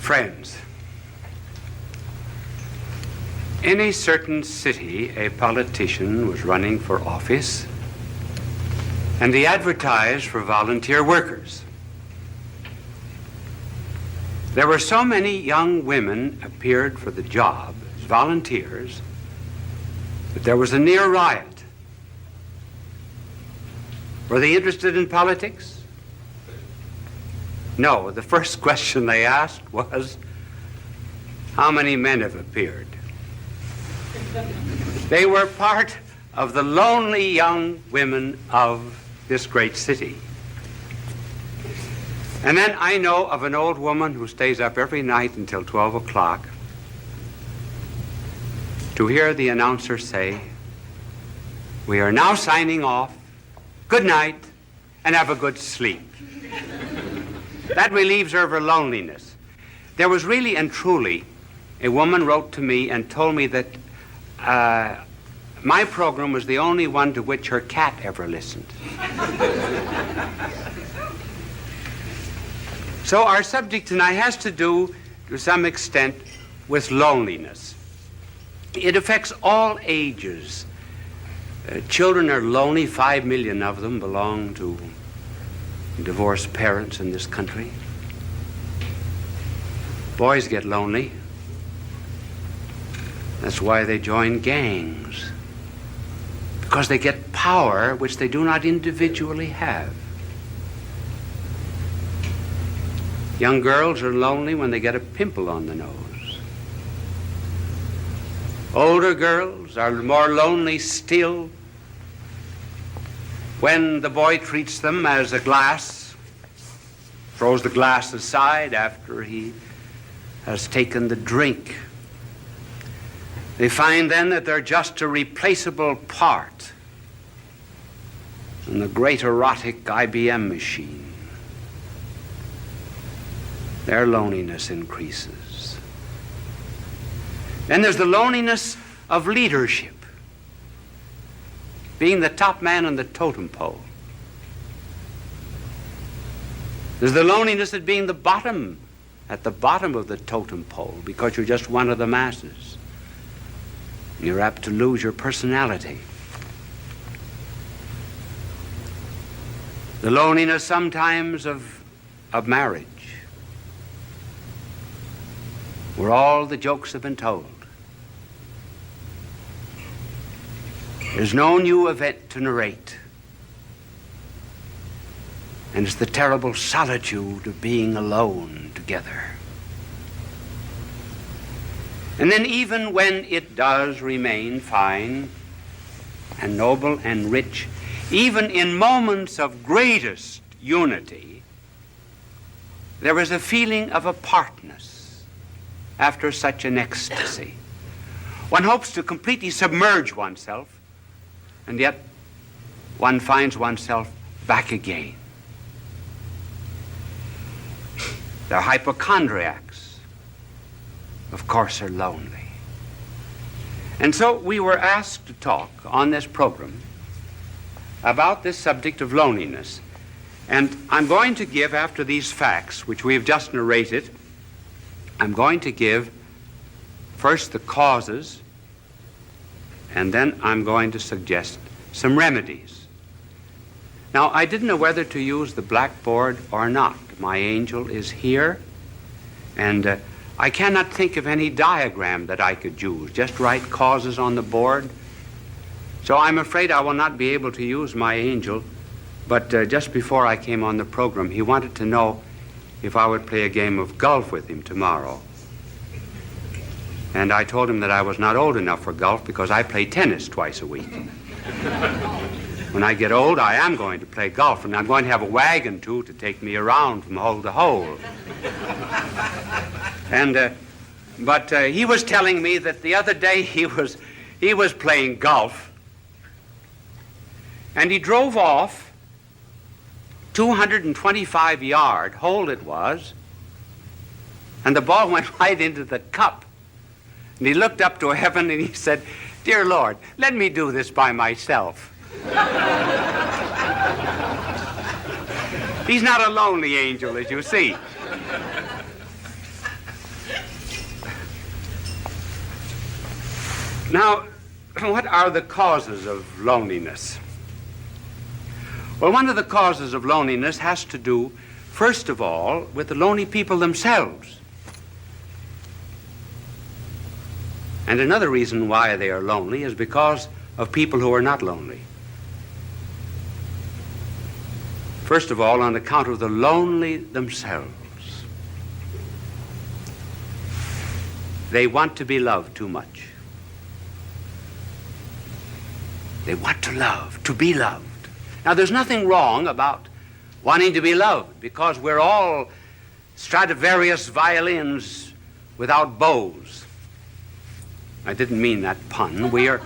Friends, in a certain city, a politician was running for office, and he advertised for volunteer workers. There were so many young women appeared for the job as volunteers that there was a near riot. Were they interested in politics? No. The first question they asked was, how many men have appeared? They were part of the lonely young women of this great city. And then I know of an old woman who stays up every night until 12 o'clock to hear the announcer say, "We are now signing off. Good night, and have a good sleep." That relieves her of her loneliness. There was really and truly, a woman wrote to me and told me that my program was the only one to which her cat ever listened. So our subject tonight has to do, to some extent, with loneliness. It affects all ages. Children are lonely. 5 million of them belong to divorced parents in this country. Boys get lonely. That's why they join gangs, because they get power which they do not individually have. Young girls are lonely when they get a pimple on the nose. Older girls are more lonely still when the boy treats them as a glass, throws the glass aside after he has taken the drink. They find then that they're just a replaceable part in the great erotic IBM machine. Their loneliness increases. Then there's the loneliness of leadership, being the top man on the totem pole. There's the loneliness of being at the bottom of the totem pole, because you're just one of the masses. You're apt to lose your personality. The loneliness sometimes of marriage, where all the jokes have been told. There's no new event to narrate. And it's the terrible solitude of being alone together. And then even when it does remain fine and noble and rich, even in moments of greatest unity, there is a feeling of apartness after such an ecstasy. One hopes to completely submerge oneself, and yet one finds oneself back again. The hypochondriacs, of course, are lonely. And so we were asked to talk on this program about this subject of loneliness. And I'm going to give, after these facts, which we've just narrated, I'm going to give first the causes, and then I'm going to suggest some remedies. Now, I didn't know whether to use the blackboard or not. My angel is here, and I cannot think of any diagram that I could use. Just write causes on the board. So I'm afraid I will not be able to use my angel, but just before I came on the program, he wanted to know if I would play a game of golf with him tomorrow. And I told him that I was not old enough for golf because I play tennis twice a week. When I get old, I am going to play golf, and I'm going to have a wagon, too, to take me around from hole to hole. But he was telling me that the other day he was playing golf, and he drove off 225-yard hole it was, and the ball went right into the cup. And he looked up to heaven and he said, "Dear Lord, let me do this by myself." He's not a lonely angel, as you see. Now, what are the causes of loneliness? Well, one of the causes of loneliness has to do, first of all, with the lonely people themselves. And another reason why they are lonely is because of people who are not lonely. First of all, on account of the lonely themselves. They want to be loved too much. They want to love, to be loved. Now, there's nothing wrong about wanting to be loved, because we're all Stradivarius violins without bows. I didn't mean that pun. We are...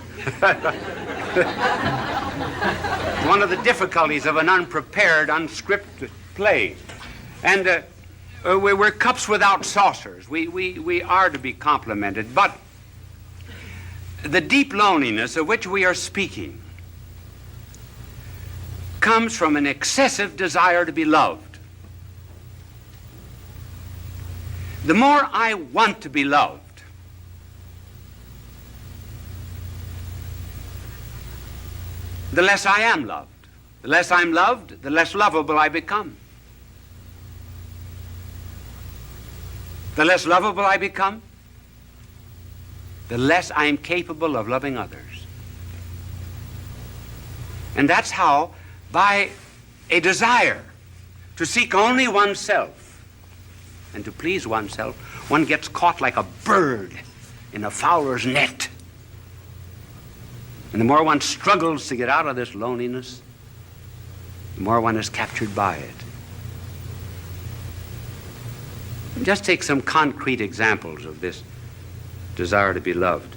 one of the difficulties of an unprepared, unscripted play. And we're cups without saucers. We are to be complimented. But the deep loneliness of which we are speaking comes from an excessive desire to be loved. The more I want to be loved, the less I am loved. The less I'm loved, the less lovable I become. The less lovable I become, the less I'm capable of loving others. And that's how, by a desire to seek only oneself and to please oneself, one gets caught like a bird in a fowler's net. And the more one struggles to get out of this loneliness, the more one is captured by it. Just take some concrete examples of this desire to be loved.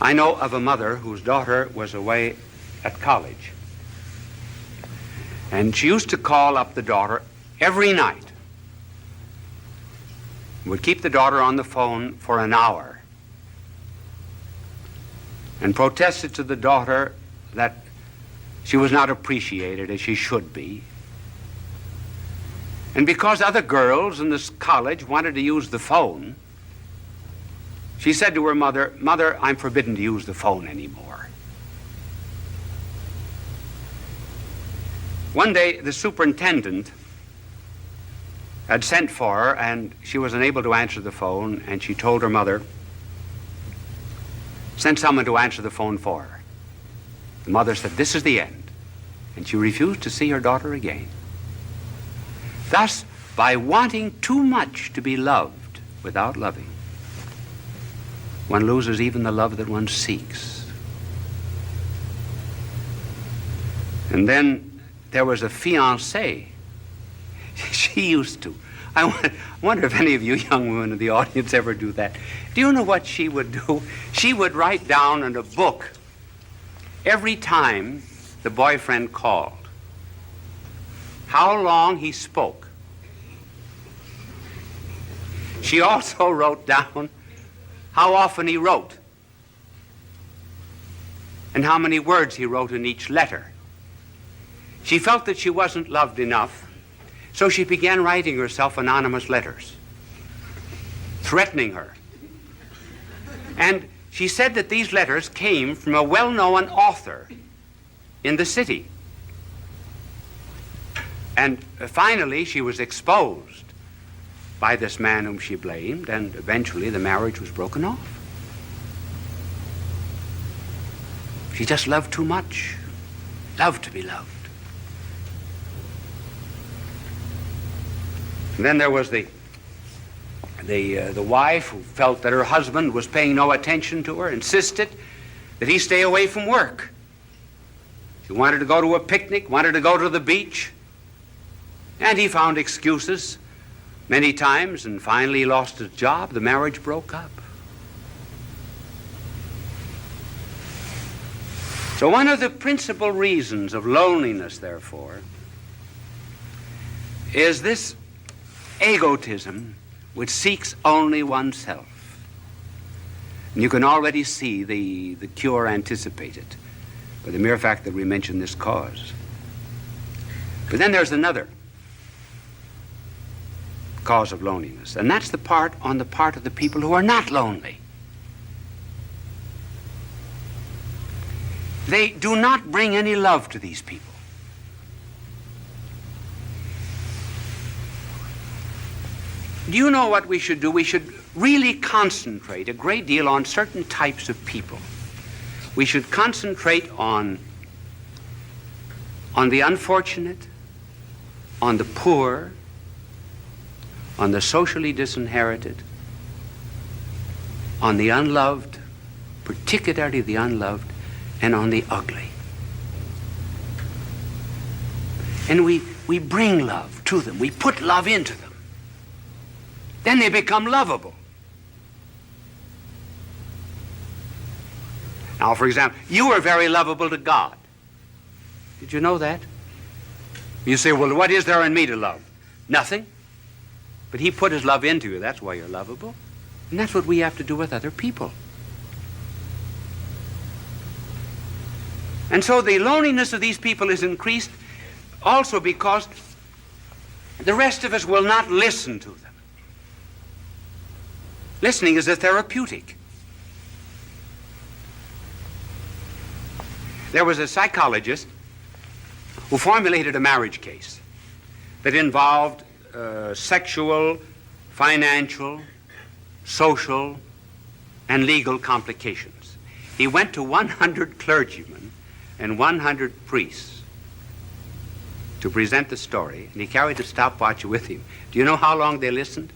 I know of a mother whose daughter was away at college. And she used to call up the daughter every night. Would keep the daughter on the phone for an hour and protested to the daughter that she was not appreciated as she should be. And because other girls in this college wanted to use the phone, she said to her mother, "Mother, I'm forbidden to use the phone anymore." One day, the superintendent had sent for her, and she was unable to answer the phone, and she told her mother, "Send someone to answer the phone for her." The mother said, "This is the end." And she refused to see her daughter again. Thus, by wanting too much to be loved without loving, one loses even the love that one seeks. And then there was a fiancée. She used to. I wonder if any of you young women in the audience ever do that. Do you know what she would do? She would write down in a book every time the boyfriend called how long he spoke. She also wrote down how often he wrote and how many words he wrote in each letter. She felt that she wasn't loved enough, so she began writing herself anonymous letters, threatening her. And she said that these letters came from a well-known author in the city. And finally, she was exposed by this man whom she blamed, and eventually the marriage was broken off. She just loved too much, loved to be loved. And then there was the wife who felt that her husband was paying no attention to her, insisted that he stay away from work. She wanted to go to a picnic, wanted to go to the beach, and he found excuses many times, and finally he lost his job. The marriage broke up. So one of the principal reasons of loneliness, therefore, is this egotism which seeks only oneself. And you can already see the cure anticipated by the mere fact that we mention this cause. But then there's another cause of loneliness, and that's on the part of the people who are not lonely. they do not bring any love to these people. Do you know what we should do? We should really concentrate a great deal on certain types of people. We should concentrate on the unfortunate, on the poor, on the socially disinherited, on the unloved, particularly the unloved, and on the ugly. And we bring love to them. We put love into them. Then they become lovable. Now, for example, you are very lovable to God. Did you know that? You say, well, what is there in me to love? Nothing. But he put his love into you. That's why you're lovable. And that's what we have to do with other people. And so the loneliness of these people is increased also because the rest of us will not listen to them. Listening is a therapeutic. There was a psychologist who formulated a marriage case that involved sexual, financial, social, and legal complications. He went to 100 clergymen and 100 priests to present the story, and he carried a stopwatch with him. Do you know how long they listened?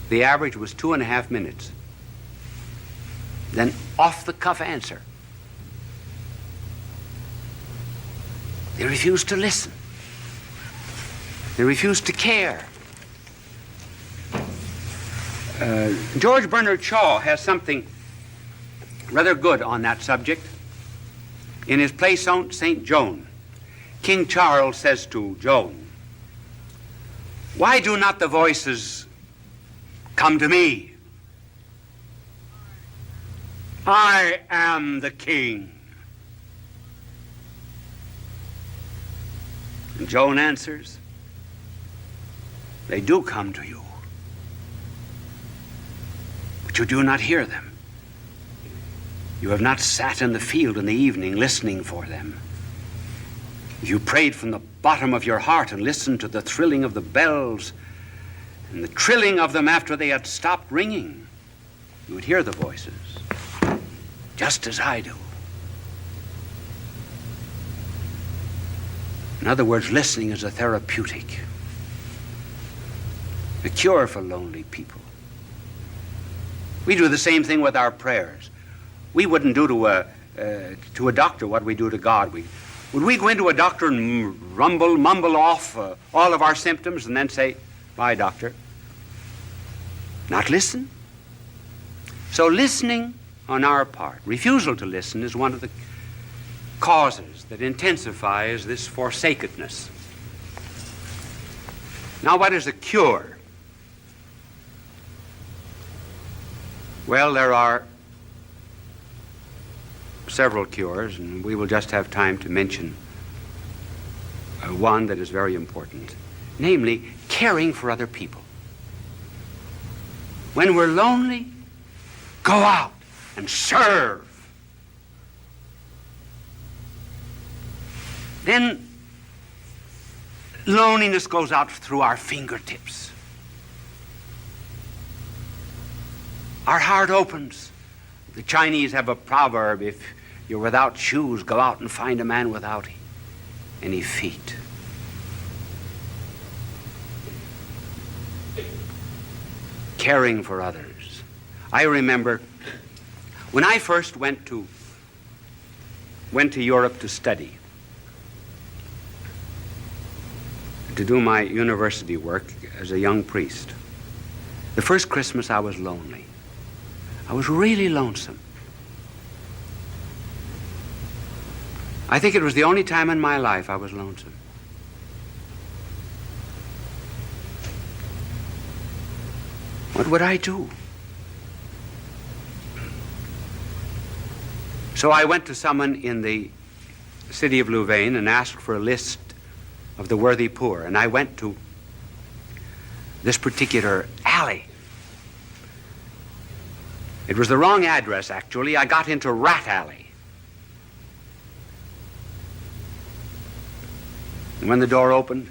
The average was 2.5 minutes. Then off-the-cuff answer. They refused to listen. They refused to care. George Bernard Shaw has something rather good on that subject. In his play St. Joan, King Charles says to Joan, "Why do not the voices come to me? I am the king." And Joan answers, "They do come to you, but you do not hear them. You have not sat in the field in the evening listening for them. If you prayed from the bottom of your heart and listened to the thrilling of the bells and the trilling of them after they had stopped ringing, you would hear the voices, just as I do." In other words, listening is a therapeutic, a cure for lonely people. We do the same thing with our prayers. We wouldn't do to a doctor what we do to God. Would we go into a doctor and mumble off all of our symptoms and then say, "Bye, doctor"? Not listen. So listening on our part, refusal to listen, is one of the causes that intensifies this forsakenness. Now, what is a cure? Well, there are several cures, and we will just have time to mention one that is very important, namely caring for other people. When we're lonely, go out and serve. Then loneliness goes out through our fingertips. Our heart opens. The Chinese have a proverb, if you're without shoes, go out and find a man without any feet. Caring for others. I remember when I first went to Europe to study, to do my university work as a young priest. The first Christmas I was lonely. I was really lonesome. I think it was the only time in my life I was lonesome. What would I do? So I went to someone in the city of Louvain and asked for a list of the worthy poor, and I went to this particular alley. It was the wrong address, actually. I got into Rat Alley. And when the door opened,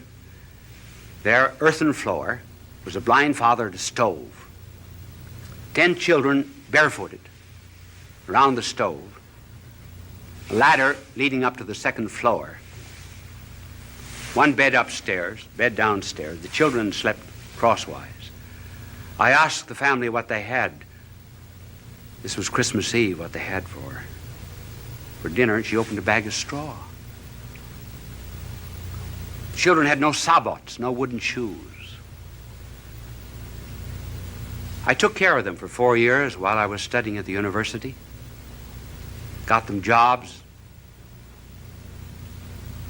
there, earthen floor, was a blind father at a stove. 10 children barefooted around the stove. A ladder leading up to the second floor. One bed upstairs, bed downstairs. The children slept crosswise. I asked the family what they had. This was Christmas Eve, what they had for dinner, and she opened a bag of straw. Children had no sabots, no wooden shoes. I took care of them for 4 years while I was studying at the university. Got them jobs,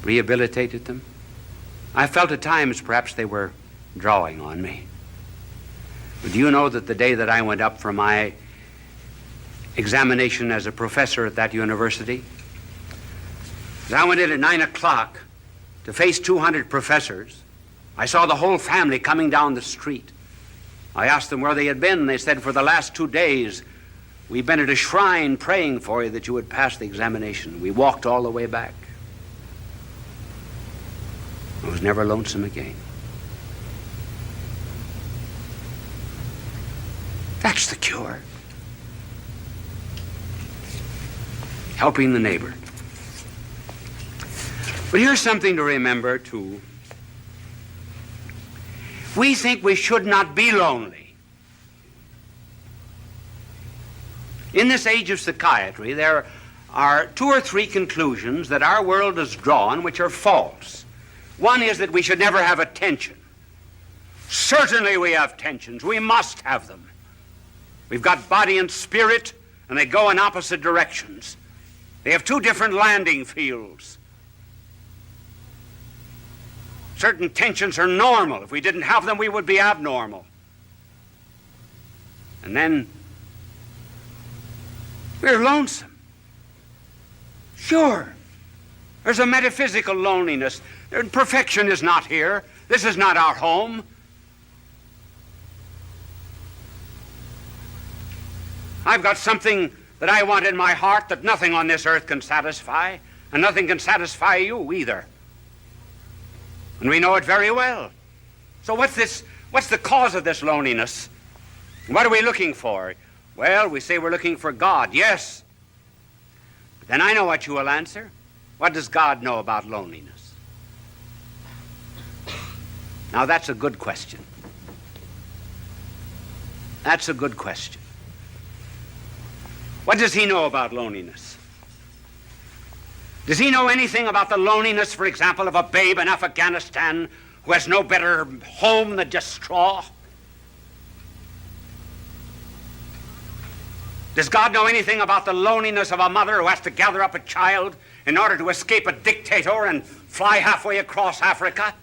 rehabilitated them. I felt at times perhaps they were drawing on me. But do you know that the day that I went up for my examination as a professor at that university, as I went in at 9 o'clock to face 200 professors, I saw the whole family coming down the street. I asked them where they had been, and they said, for the last 2 days, we've been at a shrine praying for you that you would pass the examination. We walked all the way back. I was never lonesome again. That's the cure. Helping the neighbor. But here's something to remember, too. We think we should not be lonely. In this age of psychiatry, there are 2 or 3 conclusions that our world has drawn which are false. One is that we should never have a tension. Certainly we have tensions. We must have them. We've got body and spirit, and they go in opposite directions. They have 2 different landing fields. Certain tensions are normal. If we didn't have them, we would be abnormal. And then we're lonesome. Sure. There's a metaphysical loneliness. Perfection is not here. This is not our home. I've got something that I want in my heart that nothing on this earth can satisfy, and nothing can satisfy you either. And we know it very well. So what's the cause of this loneliness? What are we looking for? Well, we say we're looking for God, yes. But then I know what you will answer. What does God know about loneliness? Now that's a good question. That's a good question. What does he know about loneliness? Does he know anything about the loneliness, for example, of a babe in Afghanistan who has no better home than just straw? Does God know anything about the loneliness of a mother who has to gather up a child in order to escape a dictator and fly halfway across Africa?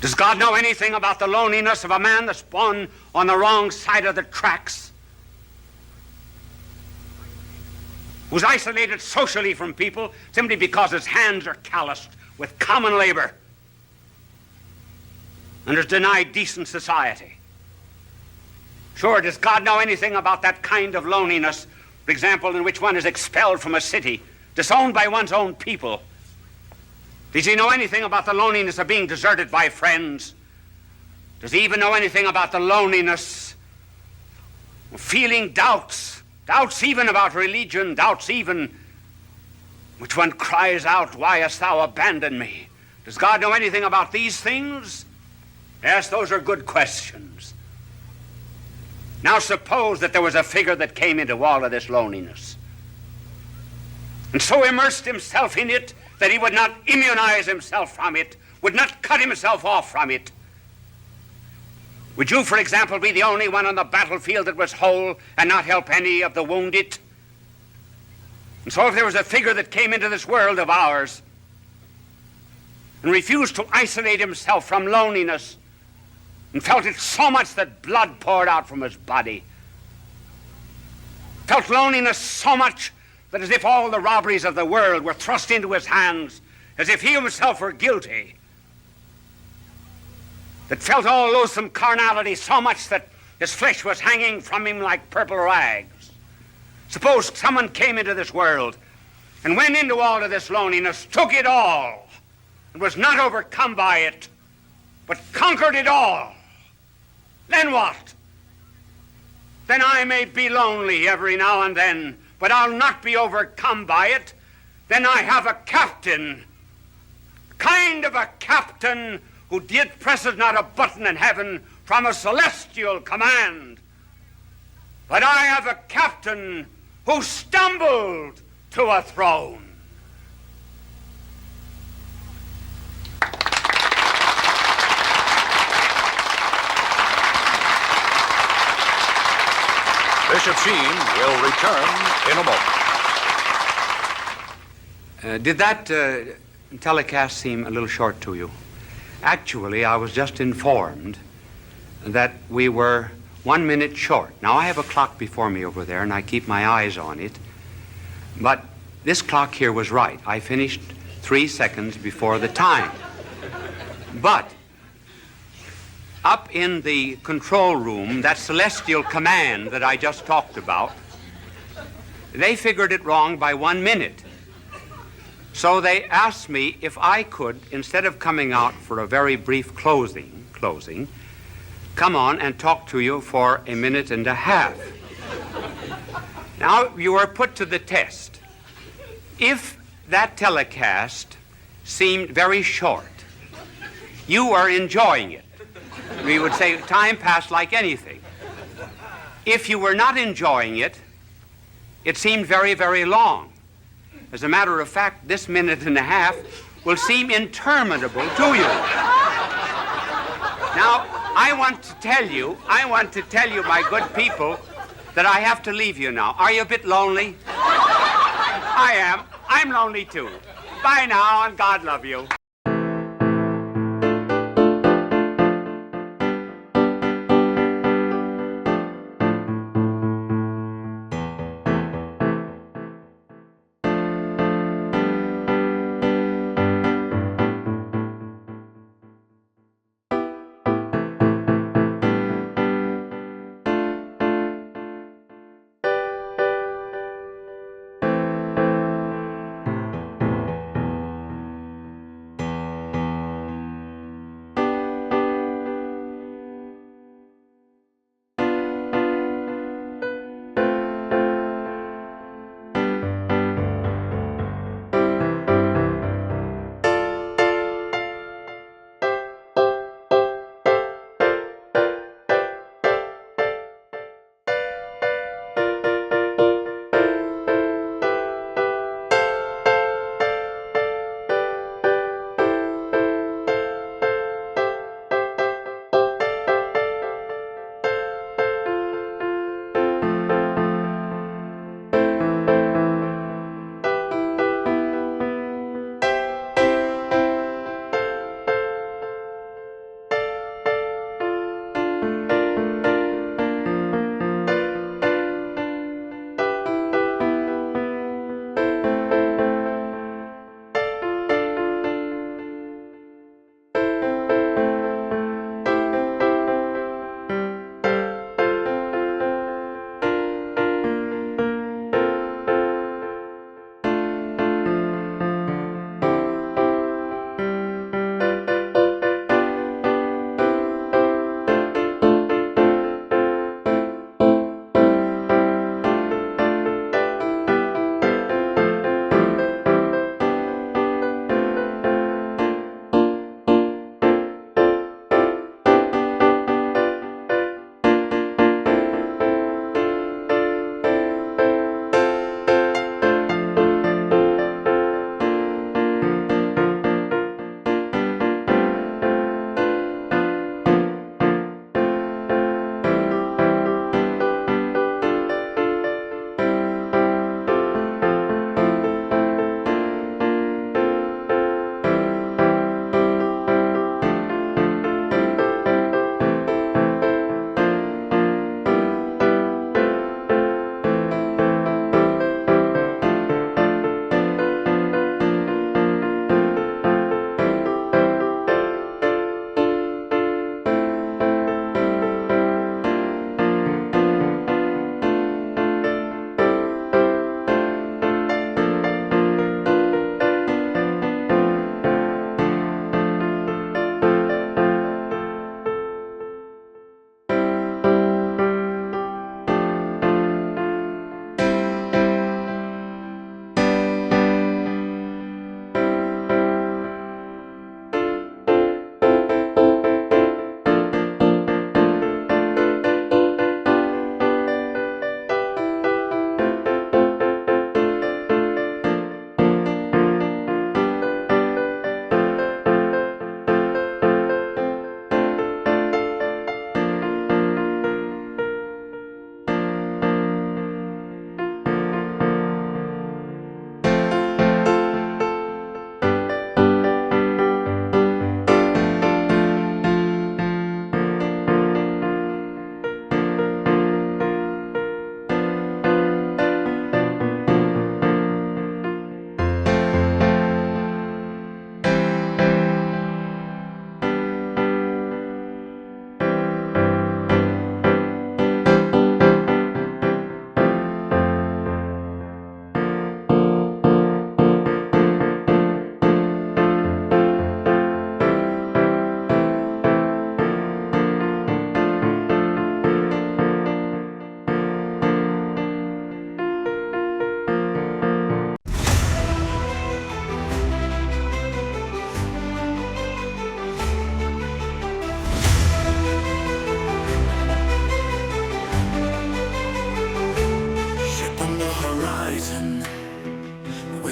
Does God know anything about the loneliness of a man that's born on the wrong side of the tracks? Who's isolated socially from people simply because his hands are calloused with common labor and is denied decent society? Sure, does God know anything about that kind of loneliness, for example, in which one is expelled from a city, disowned by one's own people? Does he know anything about the loneliness of being deserted by friends? Does he even know anything about the loneliness of feeling doubts? Doubts even about religion, doubts even which one cries out, "Why hast thou abandoned me?" Does God know anything about these things? Yes, those are good questions. Now suppose that there was a figure that came into all of this loneliness and so immersed himself in it that he would not immunize himself from it, would not cut himself off from it. Would you, for example, be the only one on the battlefield that was whole and not help any of the wounded? And so if there was a figure that came into this world of ours and refused to isolate himself from loneliness and felt it so much that blood poured out from his body, felt loneliness so much that as if all the robberies of the world were thrust into his hands, as if he himself were guilty, that felt all loathsome carnality so much that his flesh was hanging from him like purple rags, Suppose someone came into this world and went into all of this loneliness, took it all, and was not overcome by it, but conquered it all. Then what? Then I may be lonely every now and then, but I'll not be overcome by it. Then I have a captain, kind of a captain who did presses not a button in heaven from a celestial command. But I have a captain who stumbled to a throne. Bishop Sheen will return in a moment. Did that telecast seem a little short to you? Actually, I was just informed that we were 1 minute short. Now, I have a clock before me over there, and I keep my eyes on it. But this clock here was right. I finished 3 seconds before the time. But up in the control room, that celestial command that I just talked about, they figured it wrong by 1 minute. So they asked me if I could, instead of coming out for a very brief closing, come on and talk to you for 1.5 minutes. Now, you are put to the test. If that telecast seemed very short, you are enjoying it. We would say time passed like anything. If you were not enjoying it, it seemed very, very long. As a matter of fact, this 1.5 minutes will seem interminable to you. Now, I want to tell you, my good people, that I have to leave you now. Are you a bit lonely? I am. I'm lonely too. Bye now, and God love you.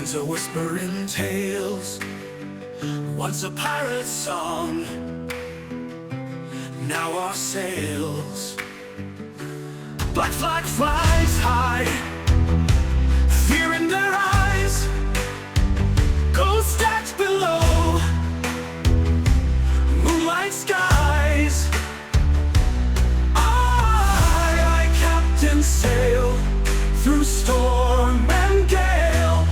winds are whispering tales. Once a pirate song, now our sails. Black flag flies high, fear in their eyes. Gold stacks below, moonlight skies. I, captain, sail through storm and gale.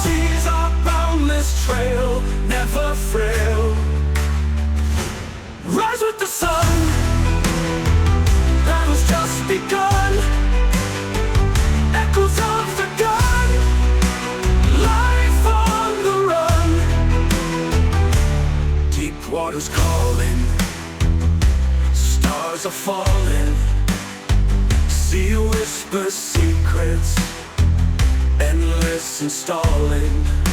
Seas our boundless trail, never frail. Rise with the sun, battle's just begun. Echoes of the gun, life on the run. Deep waters calling, stars are falling. Sea whispers secrets, endless installing.